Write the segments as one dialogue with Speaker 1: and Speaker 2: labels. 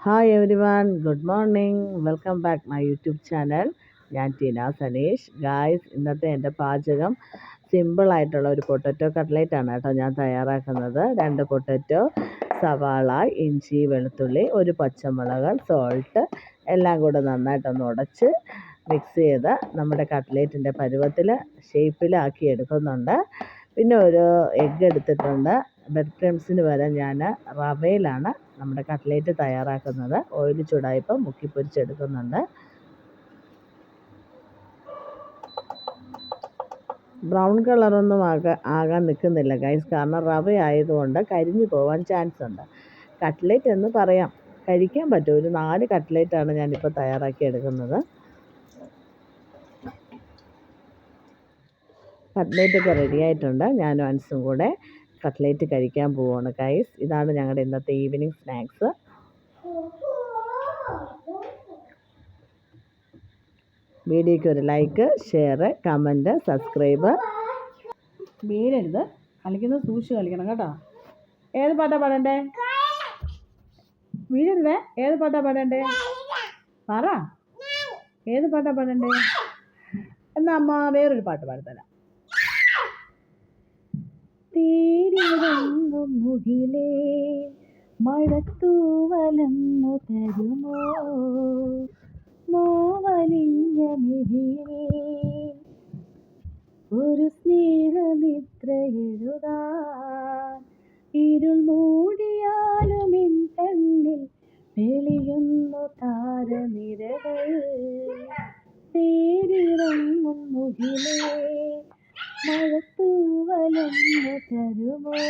Speaker 1: Hi every one, good morning. Welcome back my YouTube channel. ഞാൻ Tina Saneesh. Guys, ഇന്നത്തെ എൻ്റെ പാചകം സിമ്പിളായിട്ടുള്ള ഒരു പൊട്ടറ്റോ കട്ട്ലേറ്റാണ് കേട്ടോ ഞാൻ തയ്യാറാക്കുന്നത്. 2 പൊട്ടറ്റോ, സവാള, ഇഞ്ചി, വെളുത്തുള്ളി, ഒരു പച്ചമുളക്, സോൾട്ട് എല്ലാം കൂടെ നന്നായിട്ടൊന്ന് ഉടച്ച് മിക്സ് ചെയ്ത് നമ്മുടെ കട്ട്ലേറ്റിൻ്റെ പരുവത്തിൽ ഷേപ്പിലാക്കി എടുക്കുന്നുണ്ട്. പിന്നെ ഒരു എഗ്ഗ് എടുത്തിട്ടുണ്ട്. ബ്രെഡ് ക്രംസിന് വരെ ഞാൻ റവയിലാണ് നമ്മുടെ കട്ട്ലേറ്റ് തയ്യാറാക്കുന്നത്. ഓയിൽ ചൂടായപ്പോൾ മുക്കി പൊരിച്ചെടുക്കുന്നുണ്ട്. ബ്രൗൺ കളറൊന്നും ആകാൻ നിൽക്കുന്നില്ല ഗൈസ്, കാരണം റവ ആയതുകൊണ്ട് കരിഞ്ഞു പോകാൻ ചാൻസ് ഉണ്ട്. കട്ട്ലേറ്റ് എന്ന് പറയാം, കഴിക്കാൻ പറ്റും. ഒരു 4 കട്ട്ലേറ്റാണ് ഞാനിപ്പോൾ തയ്യാറാക്കി എടുക്കുന്നത്. കട്ട്ലേറ്റൊക്കെ റെഡി ആയിട്ടുണ്ട്. ഞാനും അൻസും കൂടെ കട്ട്ലേറ്റ് കഴിക്കാൻ പോവുകയാണ് ഗൈസ്. ഇതാണ് ഞങ്ങളുടെ ഇന്നത്തെ ഈവനിങ് സ്നാക്സ്. വീഡിയോയ്ക്ക് ഒരു ലൈക്ക്, ഷെയർ, കമൻറ്റ്, സബ്സ്ക്രൈബ്. വീഴരുത്, കളിക്കുന്നത് സൂക്ഷിച്ച് കളിക്കണം കേട്ടോ. ഏത് പാട്ടാ പാടണ്ടേ? വീഴരുതേ. ഏത് പാട്ടാ പാടണ്ടേ? പറ, ഏത് പാട്ടാ പാടണ്ടേ? എന്നാ അമ്മ വേറൊരു പാട്ട് പാടത്തരാം. തേരിറങ്ങും മുകിലേ മഴത്തൂവലന്നു തരുമോ, നോവലിഞ്ഞ മിഴിയേ ഒരു സ്നേഹമിത്ര എഴുതാൻ, ഇരുൾ മൂടിയാലും എൻ കണ്ണിൽ തെളിയുന്നു താരനിരകൾ. തേരിറങ്ങും മുകിലേ മഴത്തൂവലൊന്നു തരുമോ,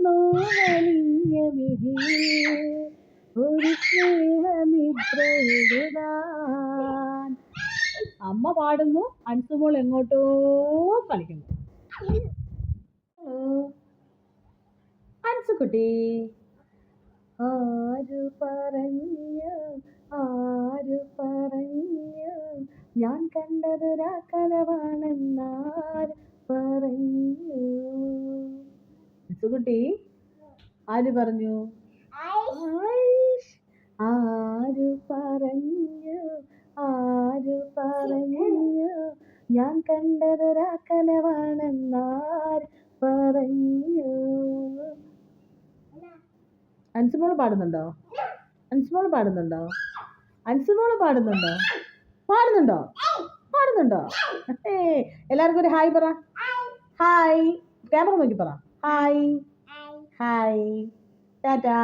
Speaker 1: നോവലിഞ്ഞ മിഴിയേ ഒരു സ്നേഹമിത്ര എഴുതാൻ. അമ്മ പാടുന്നു, അൻസുമോൾ എങ്ങോട്ടോ കളിക്കുന്നു. അൻസുക്കുട്ടി, ആരു പറഞ്ഞു, ആരു പറഞ്ഞു, ഞാൻ കണ്ടതൊരാ കനവാണെന്നാര് പറഞ്ഞു? അൻസുക്കുട്ടി, ആര് പറഞ്ഞു? ആരു പറഞ്ഞു, ആരു പറഞ്ഞു, ഞാൻ കണ്ടതൊരാ കനവാണെന്നാര് പറഞ്ഞു? അൻസുമോള് പാടുന്നുണ്ടോ? അൻസുമോള് പാടുന്നുണ്ടോ? അൻസുമോള് പാടുന്നുണ്ടോ? പാടുന്നുണ്ടോ? പാടുന്നുണ്ടോ? എല്ലാവർക്കും ഒരു ഹായ് പറ. ഹായ്, ക്യാമറ നോക്കി പറ. Hi, hi, Tata.